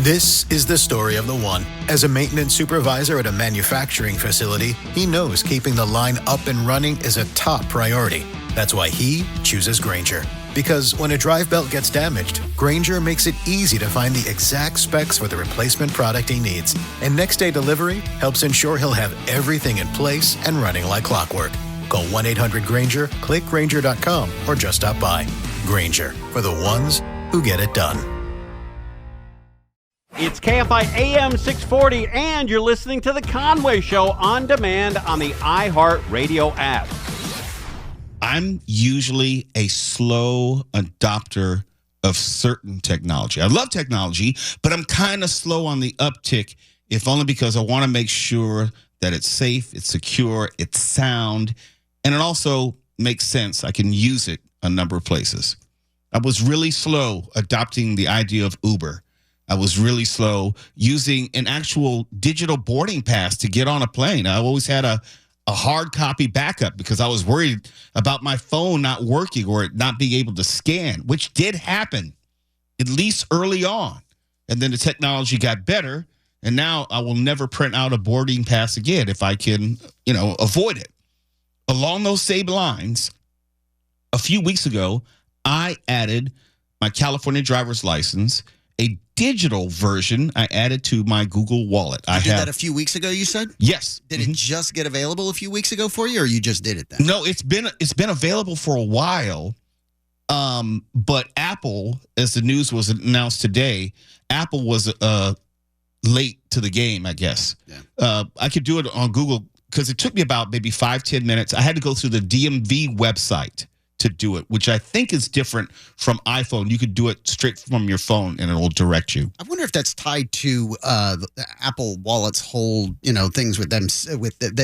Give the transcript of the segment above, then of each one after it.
This is the story of the one. As a maintenance supervisor at a manufacturing facility, he knows keeping the line up and running is a top priority. That's why he chooses Grainger. Because when a drive belt gets damaged, Grainger makes it easy to find the exact specs for the replacement product he needs. And next day delivery helps ensure he'll have everything in place and running like clockwork. Call 1-800-GRAINGER, click Grainger.com, or just stop by. Grainger, for the ones who get it done. It's KFI AM 640, and you're listening to The Conway Show on demand on the iHeartRadio app. I'm usually a slow adopter of certain technology. I love technology, but I'm kind of slow on the uptick, if only because I want to make sure that it's safe, it's secure, it's sound, and it also makes sense. I can use it a number of places. I was really slow adopting the idea of Uber. I was really slow using an actual digital boarding pass to get on a plane. I always had a hard copy backup because I was worried about my phone not working or it not being able to scan, which did happen, at least early on. And then the technology got better, and now I will never print out a boarding pass again if I can, avoid it. Along those same lines, a few weeks ago, I added my California driver's license, a digital version I added to my Google Wallet. You did that a few weeks ago, you said? Yes. Did it just get available a few weeks ago for you, or you just did it then? No, it's been available for a while. But Apple, as the news was announced today, Apple was late to the game, I guess. Yeah. I could do it on Google because it took me about maybe 5-10 minutes. I had to go through the DMV website to do it, which I think is different from iPhone. You could do it straight from your phone, and it will direct you. I wonder if that's tied to the Apple Wallet's whole, things with them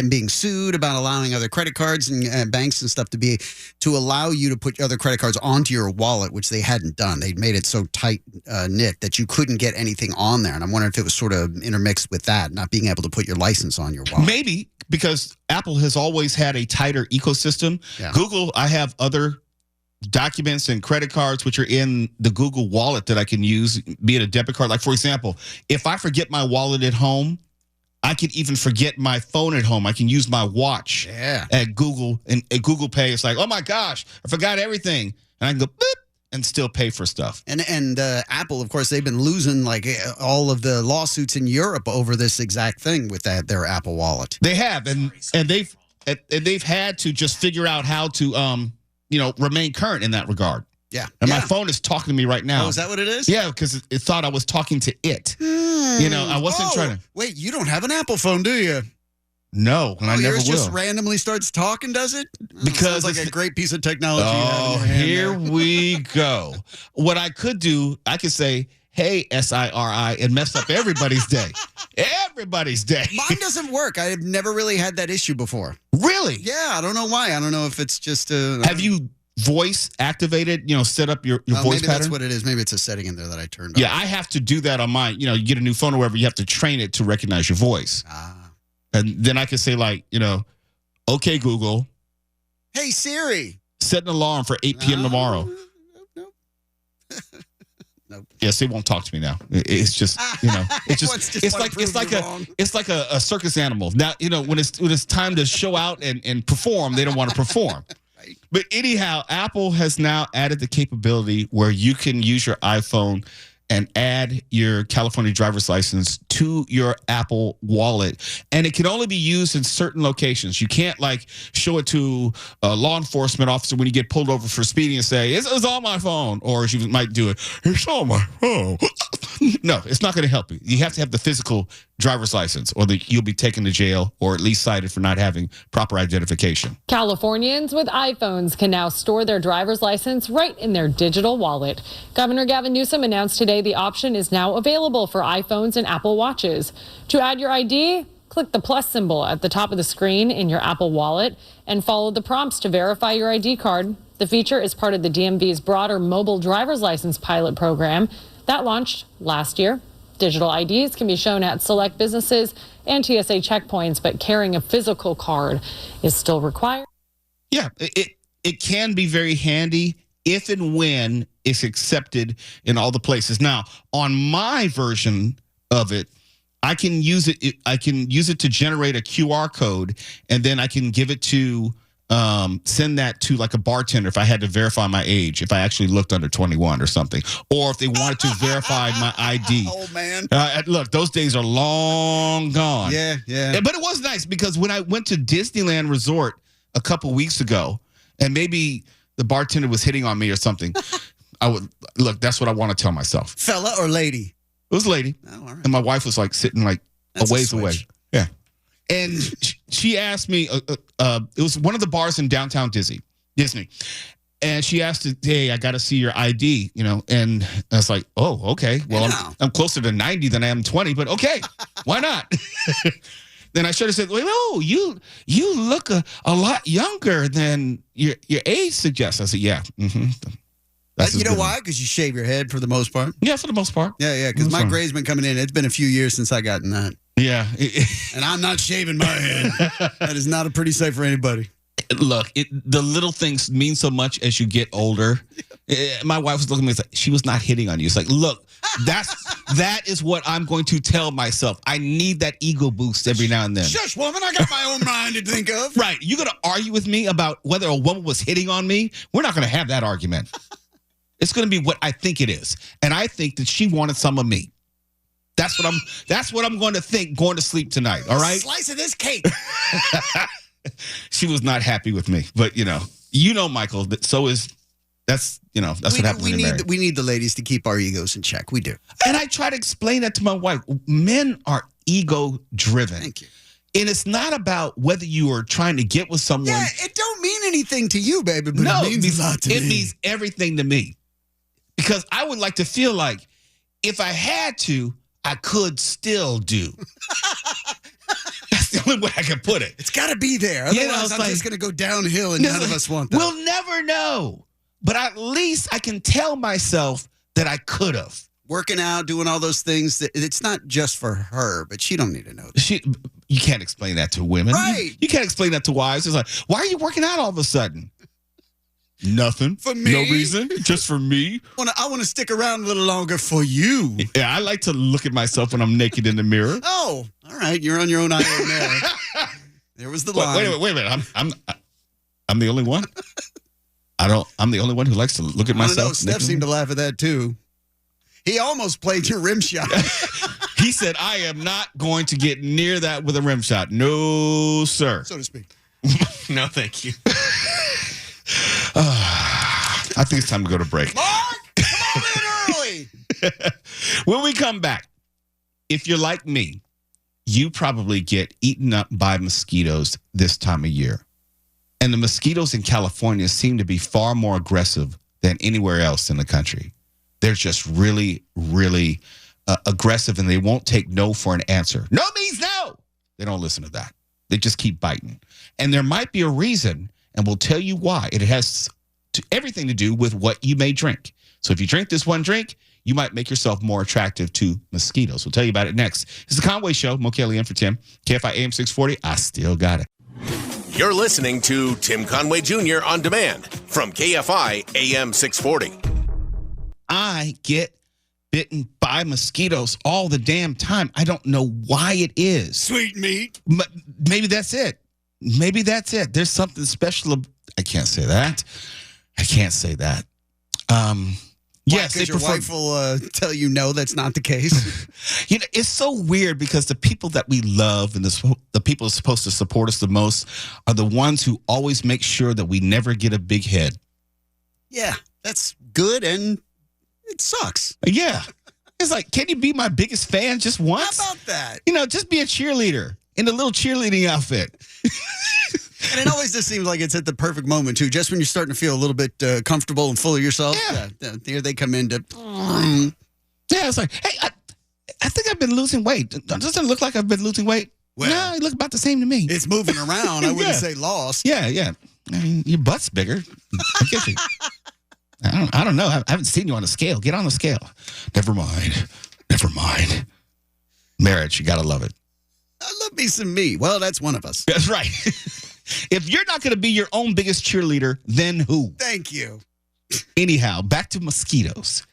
being sued about allowing other credit cards and banks and stuff to allow you to put other credit cards onto your wallet, which they hadn't done. They'd made it so tight knit that you couldn't get anything on there. And I'm wondering if it was sort of intermixed with that, not being able to put your license on your wallet. Maybe. Because Apple has always had a tighter ecosystem. Yeah. Google, I have other documents and credit cards which are in the Google Wallet that I can use, be it a debit card. Like, for example, if I forget my wallet at home, I can even forget my phone at home. I can use my watch at Google, and at Google Pay. It's like, oh, my gosh, I forgot everything. And I can go, beep, and still pay for stuff. And Apple, of course, they've been losing like all of the lawsuits in Europe over this exact thing with their Apple Wallet. They have, and they've had to just figure out how to remain current in that regard. Yeah. And my phone is talking to me right now. Oh, is that what it is? Yeah, because it thought I was talking to it. I wasn't trying to. Wait, you don't have an Apple phone, do you? No, and I never will. Yours just randomly starts talking, does it? Because it's like a great piece of technology. Oh, here we go. What I could do, I could say, hey, SIRI, and mess up everybody's day. Everybody's day. Mine doesn't work. I've never really had that issue before. Really? Yeah, I don't know why. I don't know if it's just Have you voice activated, set up your voice maybe pattern? That's what it is. Maybe it's a setting in there that I turned on. Yeah, I have to do that on mine. You get a new phone or whatever, you have to train it to recognize your voice. And then I can say okay, Google. Hey, Siri. Set an alarm for 8 p.m. tomorrow. Nope. Nope. Yes, it won't talk to me now. It's just, it's like a circus animal. Now, when it's time to show out and perform, they don't want to perform. Right. But anyhow, Apple has now added the capability where you can use your iPhone and add your California driver's license to your Apple Wallet. And it can only be used in certain locations. You can't show it to a law enforcement officer when you get pulled over for speeding and say, it's on my phone. Or as you might do it, it's on my phone. No, it's not going to help you. You have to have the physical driver's license or you'll be taken to jail or at least cited for not having proper identification. Californians with iPhones can now store their driver's license right in their digital wallet. Governor Gavin Newsom announced today the option is now available for iPhones and Apple Watches. To add your ID, click the plus symbol at the top of the screen in your Apple Wallet and follow the prompts to verify your ID card. The feature is part of the DMV's broader mobile driver's license pilot program that launched last year. Digital IDs can be shown at select businesses and TSA checkpoints, but carrying a physical card is still required. Yeah, it can be very handy if and when it's accepted in all the places. Now, on my version of it, I can use it. I can use it to generate a QR code, and then I can give it to send that to like a bartender if I had to verify my age, if I actually looked under 21 or something, or if they wanted to verify my ID. Oh man! Look, those days are long gone. Yeah. But it was nice because when I went to Disneyland Resort a couple weeks ago, and maybe the bartender was hitting on me or something, I would look. That's what I want to tell myself. Fella or lady? It was a lady. Oh, all right. And my wife was like sitting like That's a a ways away. switch. Yeah. And she asked me, it was one of the bars in downtown Disney. And she asked, hey, I got to see your ID, and I was like, oh, okay. Well, I'm closer to 90 than I am 20, but okay, why not? Then I should have said, well, oh, you look a lot younger than your age suggests. I said, yeah. Mm-hmm. You know why? Because you shave your head for the most part. Yeah, for the most part. Yeah. Because my gray's been coming in. It's been a few years since I gotten that. Yeah. And I'm not shaving my head. That is not a pretty sight for anybody. Look, the little things mean so much as you get older. My wife was looking at me like, she was not hitting on you. It's like, look, that is what I'm going to tell myself. I need that ego boost every now and then. Shush, woman. I got my own mind to think of. Right. You're going to argue with me about whether a woman was hitting on me? We're not going to have that argument. It's going to be what I think it is. And I think that she wanted some of me. That's what I'm going to think going to sleep tonight. All right. Slice of this cake. She was not happy with me, but Michael, that's what happens when you're married. We need the ladies to keep our egos in check. We do. And I try to explain that to my wife. Men are ego driven. Thank you. And it's not about whether you are trying to get with someone. Yeah, it don't mean anything to you, baby, but no, it means a lot to me. It means everything to me. Because I would like to feel like if I had to, I could still do. That's the only way I can put it. It's got to be there. Otherwise, I'm just going to go downhill, and none of us want that. We'll never know. But at least I can tell myself that I could have. Working out, doing all those things. It's not just for her, but she don't need to know that. You can't explain that to women. Right. You can't explain that to wives. It's like, why are you working out all of a sudden? Nothing. For me? No reason. Just for me. I want to stick around a little longer for you. Yeah, I like to look at myself when I'm naked in the mirror. Oh, all right. You're on your own island there. There was the line. Wait a minute. I'm the only one? I'm the only one who likes to look at myself. I don't know. Steph seemed to laugh at that too. He almost played your rim shot. He said, I am not going to get near that with a rim shot. No, sir. So to speak. No, thank you. I think it's time to go to break. Mark, come on in early. When we come back, if you're like me, you probably get eaten up by mosquitoes this time of year. And the mosquitoes in California seem to be far more aggressive than anywhere else in the country. They're just really, really aggressive, and they won't take no for an answer. No means no. They don't listen to that. They just keep biting. And there might be a reason, and we'll tell you why. It has everything to do with what you may drink. So if you drink this one drink, you might make yourself more attractive to mosquitoes. We'll tell you about it next. It's the Conway Show. Mo Kelly in for Tim. KFI AM 640. I still got it. You're listening to Tim Conway Jr. On Demand from KFI AM 640. I get bitten by mosquitoes all the damn time. I don't know why it is. Sweet meat. Maybe that's it. There's something special. I can't say that. Yes, because your wife will tell you no, that's not the case. It's so weird because the people that we love and the people who are supposed to support us the most are the ones who always make sure that we never get a big head. Yeah, that's good, and it sucks. Yeah. It's like, can you be my biggest fan just once? How about that? Just be a cheerleader in a little cheerleading outfit. And it always just seems like it's at the perfect moment, too. Just when you're starting to feel a little bit comfortable and full of yourself. Yeah. Here they come in to... Yeah, it's like, hey, I think I've been losing weight. Doesn't it look like I've been losing weight? Well, no, you look about the same to me. It's moving around. I wouldn't say lost. Yeah. I mean, your butt's bigger. I guess I don't know. I haven't seen you on a scale. Get on the scale. Never mind. Marriage, you got to love it. I love me some me. Well, that's one of us. That's right. If you're not going to be your own biggest cheerleader, then who? Thank you. Anyhow, back to mosquitoes.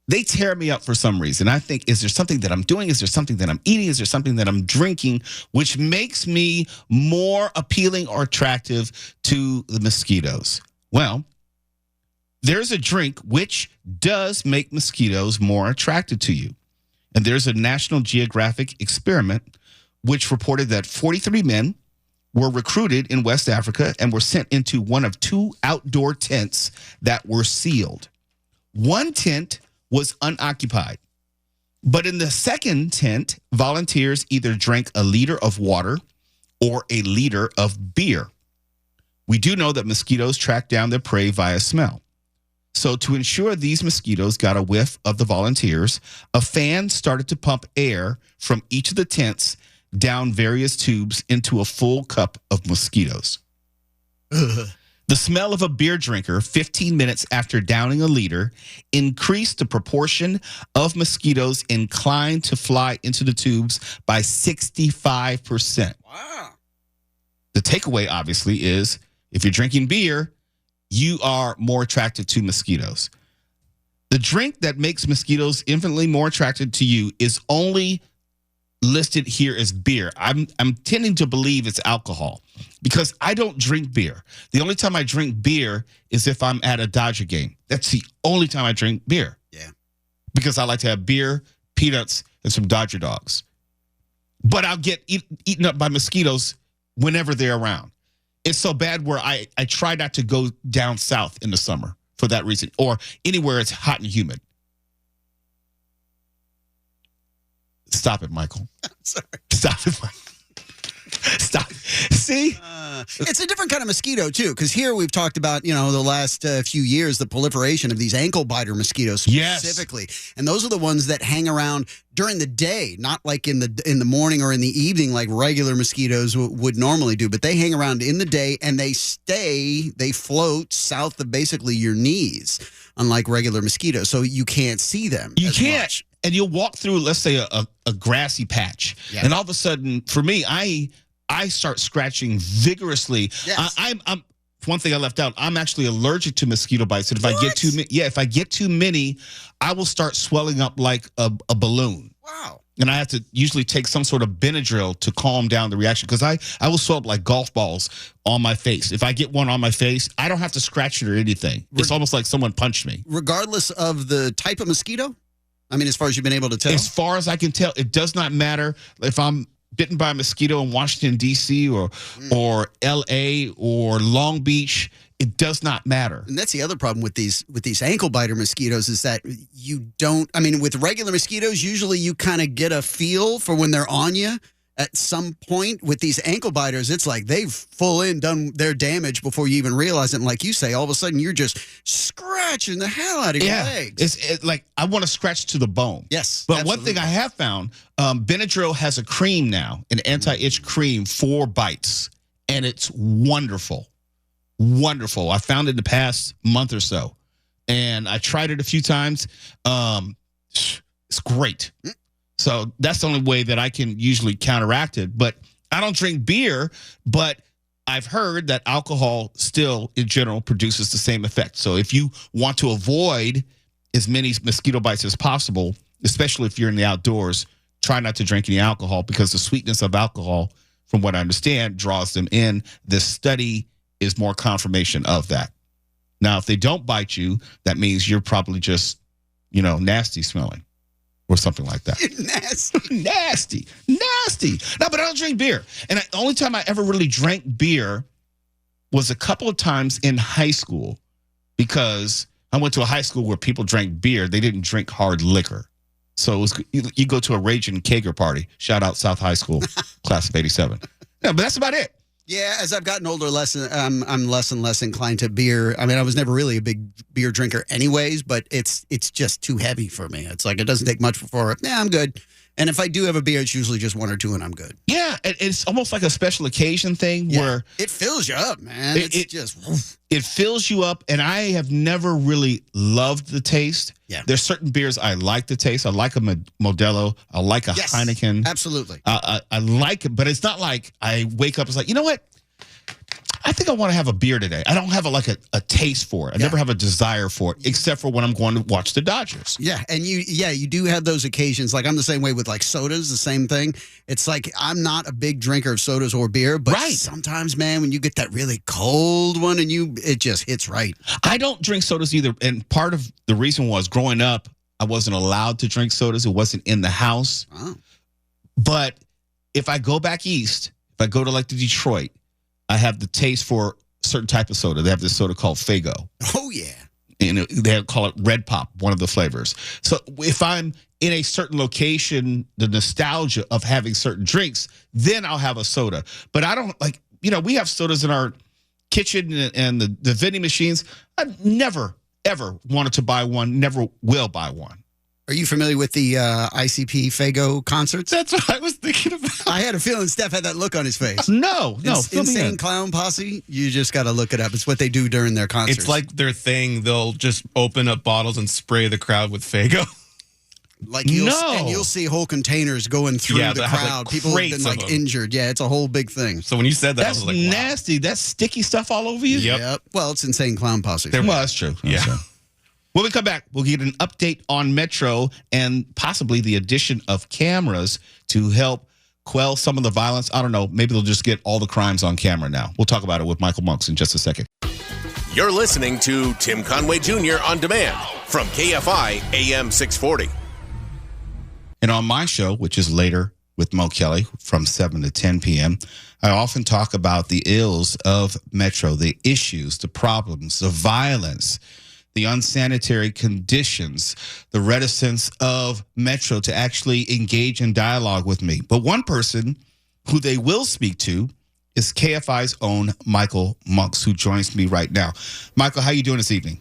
They tear me up for some reason. I think, is there something that I'm doing? Is there something that I'm eating? Is there something that I'm drinking which makes me more appealing or attractive to the mosquitoes? Well, there's a drink which does make mosquitoes more attracted to you. And there's a National Geographic experiment which reported that 43 men were recruited in West Africa and were sent into one of 2 outdoor tents that were sealed. One tent was unoccupied, but in the second tent, volunteers either drank a liter of water or a liter of beer. We do know that mosquitoes track down their prey via smell. So to ensure these mosquitoes got a whiff of the volunteers, a fan started to pump air from each of the tents down various tubes into a full cup of mosquitoes. The smell of a beer drinker 15 minutes after downing a liter increased the proportion of mosquitoes inclined to fly into the tubes by 65%. Wow. The takeaway, obviously, is if you're drinking beer, you are more attracted to mosquitoes. The drink that makes mosquitoes infinitely more attracted to you is only listed here as beer. I'm tending to believe it's alcohol because I don't drink beer. The only time I drink beer is if I'm at a Dodger game. That's the only time I drink beer. Yeah. Because I like to have beer, peanuts, and some Dodger dogs. But I'll get eaten up by mosquitoes whenever they're around. It's so bad where I try not to go down south in the summer for that reason, or anywhere it's hot and humid. Stop it, Michael. Sorry. Stop it, Michael. Stop. See? It's a different kind of mosquito, too, because here we've talked about, the last few years, the proliferation of these ankle biter mosquitoes specifically. Yes. And those are the ones that hang around during the day, not like in the morning or in the evening like regular mosquitoes would normally do, but they hang around in the day and they float south of basically your knees, unlike regular mosquitoes. So you can't see them. You can't. Much. And you'll walk through, let's say, a grassy patch. Yeah. And all of a sudden, for me, I start scratching vigorously. Yes. I'm one thing I left out. I'm actually allergic to mosquito bites. And if I get too many, I will start swelling up like a balloon. Wow. And I have to usually take some sort of Benadryl to calm down the reaction because I will swell up like golf balls on my face. If I get one on my face, I don't have to scratch it or anything. It's almost like someone punched me. Regardless of the type of mosquito? I mean, as far as you've been able to tell? As far as I can tell, it does not matter if I'm bitten by a mosquito in Washington, D.C. or L.A. or Long Beach. It does not matter. And that's the other problem with these ankle biter mosquitoes is that you don't, I mean, with regular mosquitoes, usually you kind of get a feel for when they're on you. At some point with these ankle biters, it's like they've done their damage before you even realize it. And like you say, all of a sudden you're just scratching the hell out of your legs. It's like I want to scratch to the bone. Yes. But absolutely. One thing I have found, Benadryl has a cream now, an anti-itch cream for bites. And it's wonderful. Wonderful. I found it in the past month or so. And I tried it a few times. It's great. So that's the only way that I can usually counteract it. But I don't drink beer, but I've heard that alcohol still, in general, produces the same effect. So if you want to avoid as many mosquito bites as possible, especially if you're in the outdoors, try not to drink any alcohol because the sweetness of alcohol, from what I understand, draws them in. This study is more confirmation of that. Now, if they don't bite you, that means you're probably just, nasty smelling. Or something like that. Nasty. No, but I don't drink beer. And the only time I ever really drank beer was a couple of times in high school because I went to a high school where people drank beer. They didn't drink hard liquor. So it was, you go to a raging kegger party. Shout out South High School, class of 87. Yeah, but that's about it. Yeah, as I've gotten older, I'm less and less inclined to beer. I mean, I was never really a big beer drinker anyways, but it's just too heavy for me. It's like it doesn't take much before, I'm good. And if I do have a beer, it's usually just one or two and I'm good. Yeah, it's almost like a special occasion thing where... It fills you up, man. It fills you up, and I have never really loved the taste. Yeah. There's certain beers I like the taste. I like a Modelo. I like a Heineken. Absolutely. I like it, but it's not like I wake up and it's like, you know what? I think I want to have a beer today. I don't have a taste for it. I never have a desire for it, except for when I'm going to watch the Dodgers. Yeah, and you do have those occasions. Like I'm the same way with like sodas, the same thing. It's like I'm not a big drinker of sodas or beer, but sometimes, man, when you get that really cold one and it just hits right. I don't drink sodas either, and part of the reason was growing up, I wasn't allowed to drink sodas. It wasn't in the house. Oh. But if I go back east, if I go to like the Detroit, I have the taste for a certain type of soda. They have this soda called Faygo. Oh, yeah. And they call it Red Pop, one of the flavors. So if I'm in a certain location, the nostalgia of having certain drinks, then I'll have a soda. But I don't we have sodas in our kitchen and the vending machines. I've never, ever wanted to buy one, never will buy one. Are you familiar with the ICP Faygo concerts? That's what I was thinking about. I had a feeling Steph had that look on his face. No. Insane Clown Posse. You just got to look it up. It's what they do during their concerts. It's like their thing. They'll just open up bottles and spray the crowd with Faygo. And you'll see whole containers going through the crowd. People have been injured. Yeah, it's a whole big thing. So when you said that, that's I was like, wow. nasty. That's sticky stuff all over you. Yep. Well, it's Insane Clown Posse. Well, that's true. Yeah. When we come back, we'll get an update on Metro and possibly the addition of cameras to help quell some of the violence. I don't know. Maybe they'll just get all the crimes on camera now. We'll talk about it with Michael Monks in just a second. You're listening to Tim Conway Jr. On Demand from KFI AM 640. And on my show, which is later with Mo Kelly from 7 to 10 p.m., I often talk about the ills of Metro, the issues, the problems, the violence, the unsanitary conditions, the reticence of Metro to actually engage in dialogue with me. But one person who they will speak to is KFI's own Michael Monks, who joins me right now. Michael, how you doing this evening?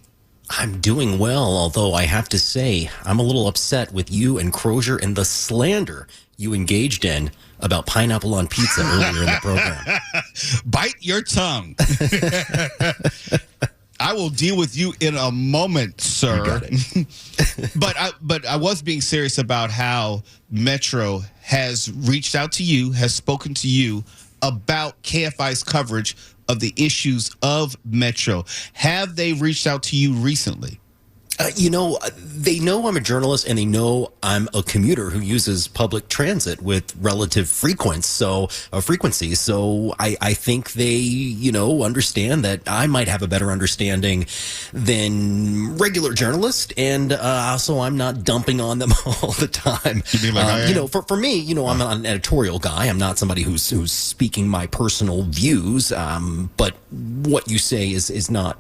I'm doing well, although I have to say I'm a little upset with you and Crozier and the slander you engaged in about pineapple on pizza earlier in the program. Bite your tongue. I will deal with you in a moment, sir. You got it. But I was being serious about how Metro has reached out to you, has spoken to you about KFI's coverage of the issues of Metro. Have they reached out to you recently? They know I'm a journalist and they know I'm a commuter who uses public transit with relative frequency. So I think they, understand that I might have a better understanding than regular journalists. And also I'm not dumping on them all the time. You mean like for me, I'm an editorial guy. I'm not somebody who's speaking my personal views. But what you say is not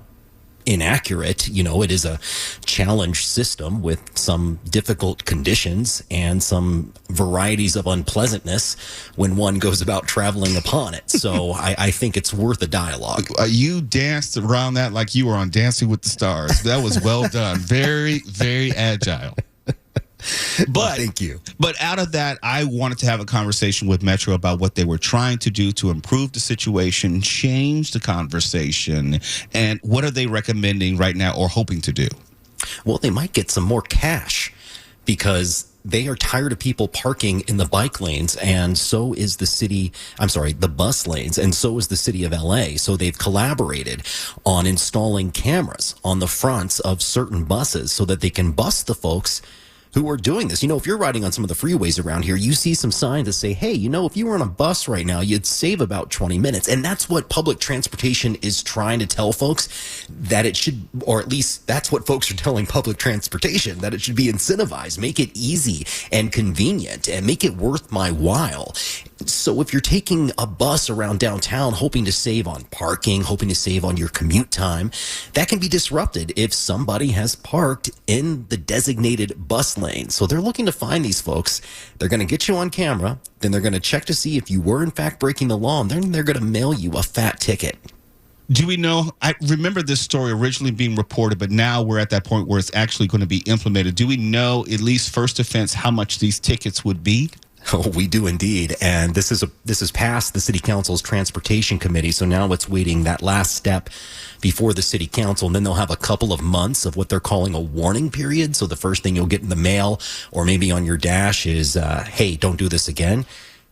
inaccurate. It is a challenge system with some difficult conditions and some varieties of unpleasantness when one goes about traveling upon it. So I think it's worth a dialogue. You danced around that like you were on Dancing with the Stars. That was well done. Very, very agile. But thank you. But out of that, I wanted to have a conversation with Metro about what they were trying to do to improve the situation, change the conversation, and what are they recommending right now or hoping to do? Well, they might get some more cash because they are tired of people parking in the bike lanes, and so is the bus lanes, and so is the city of LA. So they've collaborated on installing cameras on the fronts of certain buses so that they can bust the folks who are doing this. If you're riding on some of the freeways around here, you see some signs that say, hey, if you were on a bus right now, you'd save about 20 minutes. And that's what public transportation is trying to tell folks, that it should, or at least that's what folks are telling public transportation, that it should be incentivized, make it easy and convenient and make it worth my while. So if you're taking a bus around downtown hoping to save on parking, hoping to save on your commute time, that can be disrupted if somebody has parked in the designated bus lane. So they're looking to find these folks. They're going to get you on camera. Then they're going to check to see if you were in fact breaking the law. And then they're going to mail you a fat ticket. Do we know? I remember this story originally being reported, but now we're at that point where it's actually going to be implemented. Do we know, at least first offense, how much these tickets would be? Oh, we do indeed. And this is past the City Council's Transportation Committee. So now it's waiting that last step before the City Council. And then they'll have a couple of months of what they're calling a warning period. So the first thing you'll get in the mail or maybe on your dash is, hey, don't do this again.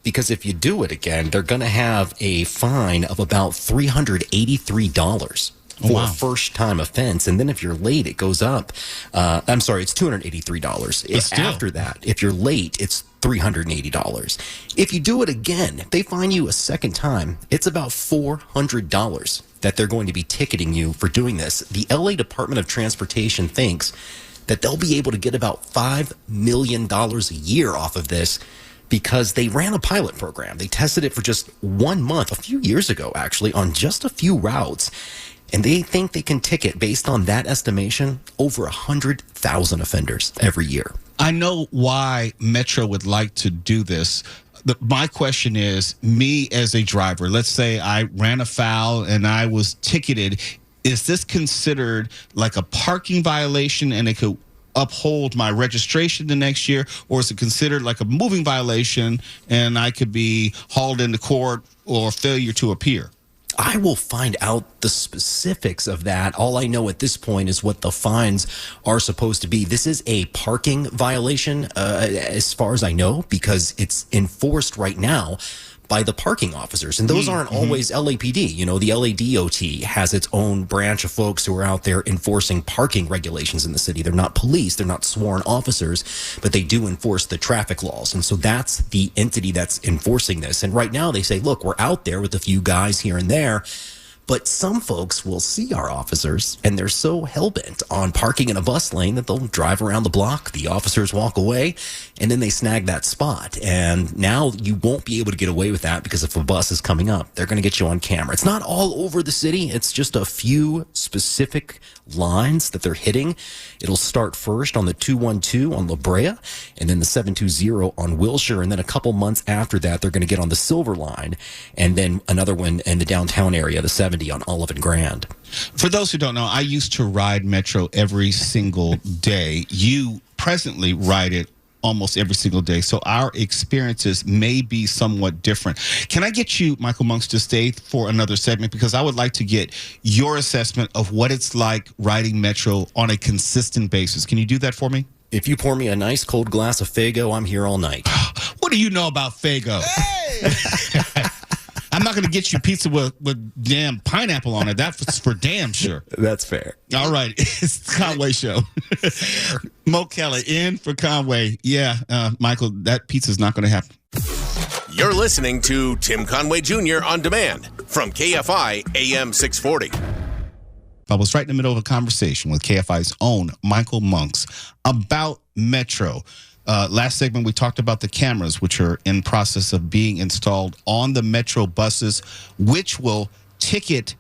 because if you do it again, they're going to have a fine of about $383 for a first-time offense. And then if you're late, it goes up. I'm sorry, it's $283. After that, if you're late, it's $380. If you do it again, if they fine you a second time, it's about $400 that they're going to be ticketing you for doing this. The LA Department of Transportation thinks that they'll be able to get about $5 million a year off of this because they ran a pilot program. They tested it for just 1 month, a few years ago, actually, on just a few routes. And they think they can ticket, based on that estimation, over 100,000 offenders every year. I know why Metro would like to do this. My question is, me as a driver, let's say I ran afoul and I was ticketed. Is this considered like a parking violation and it could uphold my registration the next year? Or is it considered like a moving violation and I could be hauled into court or failure to appear? I will find out the specifics of that. All I know at this point is what the fines are supposed to be. This is a parking violation, as far as I know, because it's enforced right now by the parking officers. And those aren't always LAPD. You know, the LADOT has its own branch of folks who are out there enforcing parking regulations in the city. They're not police, they're not sworn officers, but they do enforce the traffic laws. And so that's the entity that's enforcing this. And right now they say, look, we're out there with a few guys here and there, but some folks will see our officers and they're so hell-bent on parking in a bus lane that they'll drive around the block, the officers walk away, and then they snag that spot. And now you won't be able to get away with that because if a bus is coming up, they're going to get you on camera. It's not all over the city. It's just a few specific lines that they're hitting. It'll start first on the 212 on La Brea, and then the 720 on Wilshire. And then a couple months after that, they're going to get on the Silver Line, and then another one in the downtown area, the 70 on Olive and Grand. For those who don't know, I used to ride Metro every single day. You presently ride it almost every single day. So our experiences may be somewhat different. Can I get you, Michael Monks, to stay for another segment? Because I would like to get your assessment of what it's like riding Metro on a consistent basis. Can you do that for me? If you pour me a nice cold glass of Faygo, I'm here all night. What do you know about Faygo? Hey! I'm not going to get you pizza with damn pineapple on it. That's for damn sure. That's fair. All right. It's the Conway Show. Mo Kelly in for Conway. Yeah, Michael, that pizza's not going to happen. You're listening to Tim Conway Jr. on demand from KFI AM 640. I was right in the middle of a conversation with KFI's own Michael Monks about Metro. Last segment, we talked about the cameras, which are in process of being installed on the Metro buses, which will ticket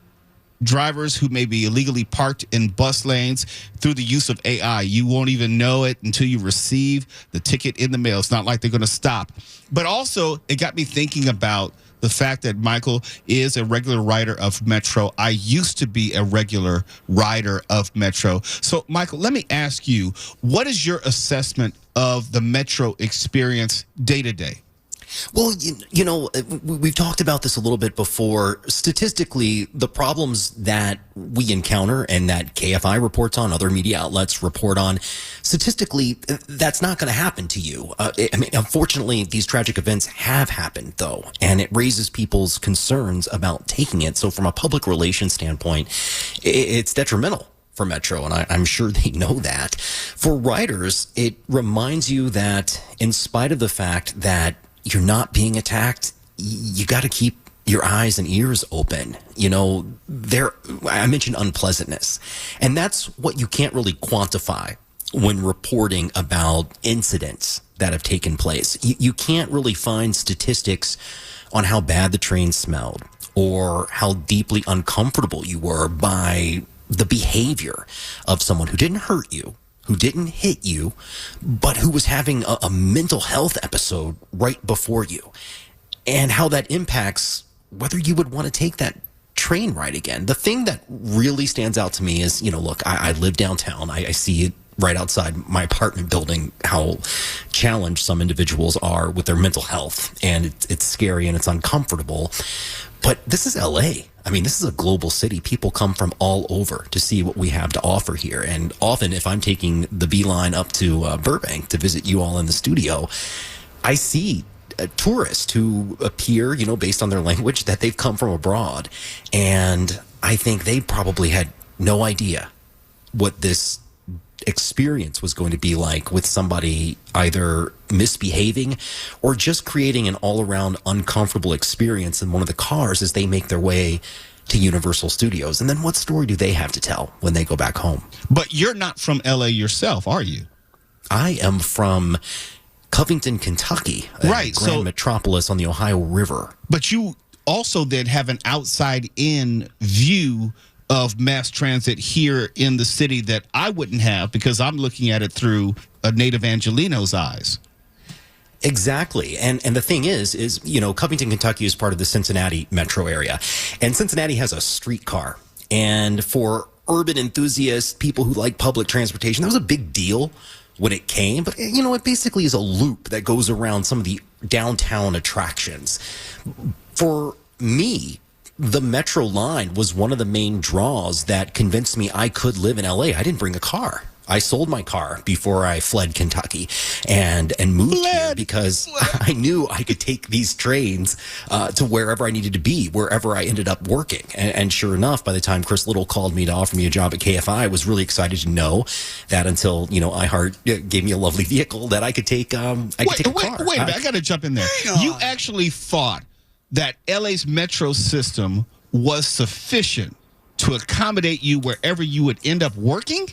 drivers who may be illegally parked in bus lanes through the use of AI. You won't even know it until you receive the ticket in the mail. It's not like they're going to stop. But also, it got me thinking about the fact that Michael is a regular rider of Metro. I used to be a regular rider of Metro. So, Michael, let me ask you, what is your assessment of the Metro experience day to day? Well, you know, we've talked about this a little bit before. Statistically, the problems that we encounter and that KFI reports on, other media outlets report on, statistically, that's not going to happen to you. I mean, unfortunately, these tragic events have happened, though, and it raises people's concerns about taking it. So from a public relations standpoint, it's detrimental for Metro, and I'm sure they know that. For riders, it reminds you that in spite of the fact that you're not being attacked, you got to keep your eyes and ears open. You know, I mentioned unpleasantness, and that's what you can't really quantify when reporting about incidents that have taken place. You can't really find statistics on how bad the train smelled or how deeply uncomfortable you were by the behavior of someone who didn't hurt you, who didn't hit you, but who was having a mental health episode right before you, and how that impacts whether you would want to take that train ride again. The thing that really stands out to me is, you know, look, I live downtown. I see it right outside my apartment building, how challenged some individuals are with their mental health, and it's scary and it's uncomfortable. But this is LA. I mean, this is a global city. People come from all over to see what we have to offer here. And often, if I'm taking the beeline up to Burbank to visit you all in the studio, I see tourists who appear, based on their language, that they've come from abroad. And I think they probably had no idea what this experience was going to be like with somebody either misbehaving or just creating an all-around uncomfortable experience in one of the cars as they make their way to Universal Studios. And then what story do they have to tell when they go back home? But you're not from LA yourself, are you? I am from Covington, Kentucky, a grand metropolis on the Ohio River. But you also then have an outside-in view of mass transit here in the city that I wouldn't have, because I'm looking at it through a native Angelino's eyes. Exactly. And the thing is, Covington, Kentucky is part of the Cincinnati metro area. And Cincinnati has a streetcar. And for urban enthusiasts, people who like public transportation, that was a big deal when it came. But, it basically is a loop that goes around some of the downtown attractions. For me, the Metro line was one of the main draws that convinced me I could live in LA. I didn't bring a car. I sold my car before I fled Kentucky and moved here because I knew I could take these trains to wherever I needed to be, wherever I ended up working. And sure enough, by the time Chris Little called me to offer me a job at KFI, I was really excited to know that until, iHeart gave me a lovely vehicle that I could take, take a car. Wait a minute, I got to jump in there. You actually thought that LA's metro system was sufficient to accommodate you wherever you would end up working?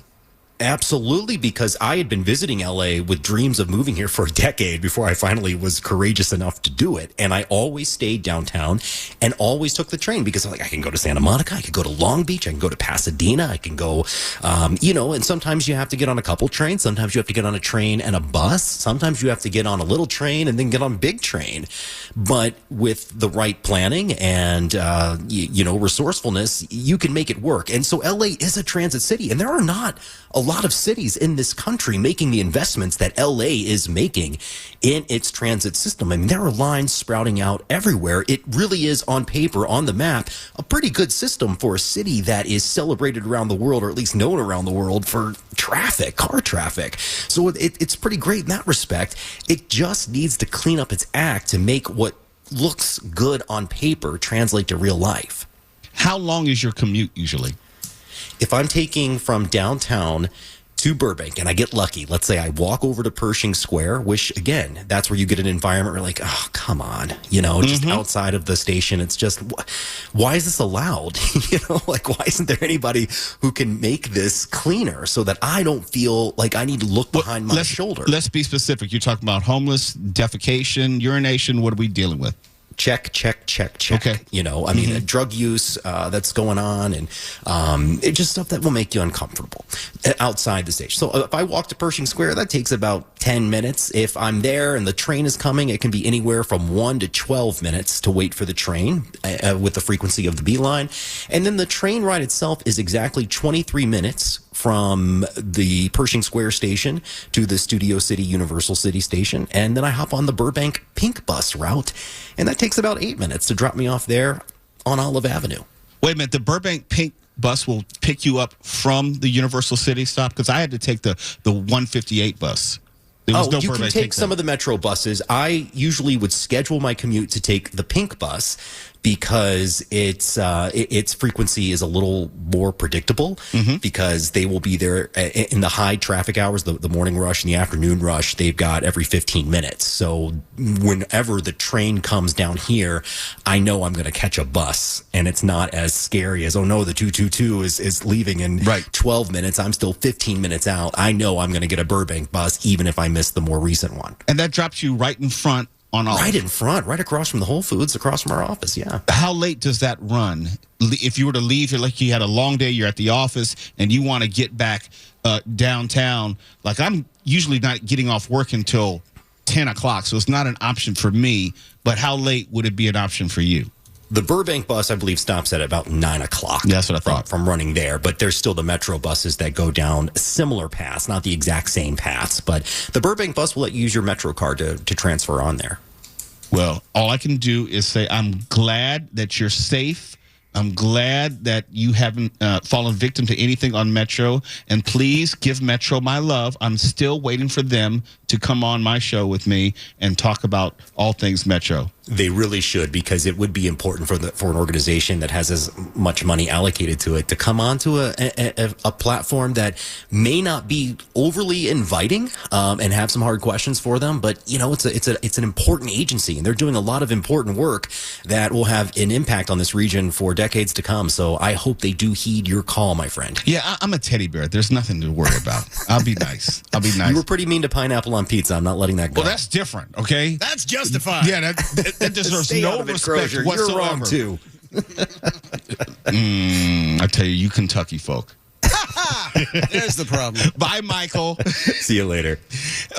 Absolutely, because I had been visiting LA with dreams of moving here for a decade before I finally was courageous enough to do it. And I always stayed downtown and always took the train because I can go to Santa Monica, I could go to Long Beach, I can go to Pasadena, I can go, and sometimes you have to get on a couple trains. Sometimes you have to get on a train and a bus. Sometimes you have to get on a little train and then get on a big train. But with the right planning and, resourcefulness, you can make it work. And so LA is a transit city, and there are not a lot of cities in this country making the investments that LA is making in its transit system. I mean, there are lines sprouting out everywhere. It really is, on paper, on the map, a pretty good system for a city that is celebrated around the world, or at least known around the world for car traffic. So it's pretty great in that respect. It just needs to clean up its act to make what looks good on paper translate to real life. How long is your commute usually? If I'm taking from downtown to Burbank and I get lucky, let's say I walk over to Pershing Square, which again, that's where you get an environment where oh, come on, just outside of the station. It's just, why is this allowed? Why isn't there anybody who can make this cleaner so that I don't feel like I need to look behind my shoulder? Let's be specific. You're talking about homeless, defecation, urination. What are we dealing with? Check. Okay. Drug use that's going on, and it's just stuff that will make you uncomfortable outside the station. So if I walk to Pershing Square, that takes about 10 minutes. If I'm there and the train is coming, it can be anywhere from 1 to 12 minutes to wait for the train with the frequency of the Beeline. And then the train ride itself is exactly 23 minutes from the Pershing Square station to the Studio City Universal City station. And then I hop on the Burbank Pink Bus route, and that takes about 8 minutes to drop me off there on Olive Avenue. Wait a minute, the Burbank Pink Bus will pick you up from the Universal City stop? Because I had to take the 158 bus. You can take some of the Metro buses. I usually would schedule my commute to take the Pink Bus because its frequency is a little more predictable because they will be there in the high traffic hours, the morning rush and the afternoon rush. They've got every 15 minutes. So whenever the train comes down here, I know I'm going to catch a bus, and it's not as scary as, oh no, the 222 is leaving in 12 minutes. I'm still 15 minutes out. I know I'm going to get a Burbank bus even if I miss the more recent one. And that drops you right in front on Olive. Right in front, right across from the Whole Foods, across from our office, yeah. How late does that run? If you were to leave, like you had a long day, you're at the office, and you want to get back downtown, like I'm usually not getting off work until 10 o'clock, so it's not an option for me, but how late would it be an option for you? The Burbank bus, I believe, stops at about 9 o'clock. Yeah, that's what I thought. From running there. But there's still the Metro buses that go down similar paths, not the exact same paths. But the Burbank bus will let you use your Metro card to transfer on there. Well, all I can do is say I'm glad that you're safe. I'm glad that you haven't fallen victim to anything on Metro. And please give Metro my love. I'm still waiting for them to come on my show with me and talk about all things Metro. They really should, because it would be important for an organization that has as much money allocated to it to come onto a platform that may not be overly inviting and have some hard questions for them. But it's an important agency, and they're doing a lot of important work that will have an impact on this region for decades to come. So I hope they do heed your call, my friend. Yeah, I'm a teddy bear. There's nothing to worry about. I'll be nice. You were pretty mean to pineapple on pizza. I'm not letting that go. Well, that's different. Okay, That's justified. yeah, that deserves Stay no out of it, respect Crozier. whatsoever. You're wrong, too. I tell you Kentucky folk. There's the problem. Bye, Michael. See you later.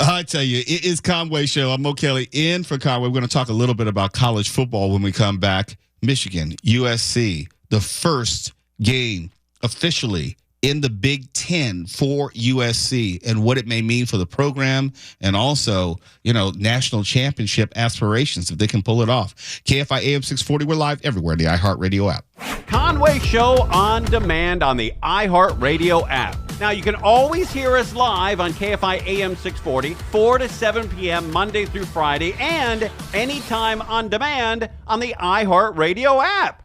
I tell you, it is Conway Show. I'm Mo Kelly in for Conway. We're going to talk a little bit about college football when we come back. Michigan, USC, the first game officially in the Big Ten for USC and what it may mean for the program, and also, national championship aspirations if they can pull it off. KFI AM 640, we're live everywhere in the iHeartRadio app. Conway Show on demand on the iHeartRadio app. Now, you can always hear us live on KFI AM 640, 4 to 7 p.m. Monday through Friday, and anytime on demand on the iHeartRadio app.